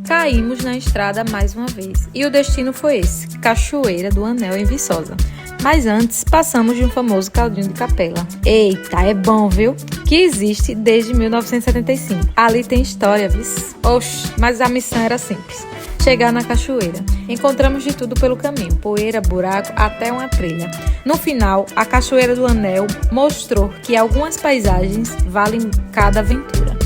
Caímos na estrada mais uma vez, e o destino foi esse, Cachoeira do Anel em Viçosa. Mas antes, passamos de um famoso caldinho de capela. Eita, é bom, viu? Que existe desde 1975. Ali tem história, viu? Oxe, mas a missão era simples. Chegar na cachoeira. Encontramos de tudo pelo caminho, poeira, buraco, até uma trilha. No final, a Cachoeira do Anel mostrou que algumas paisagens valem cada aventura.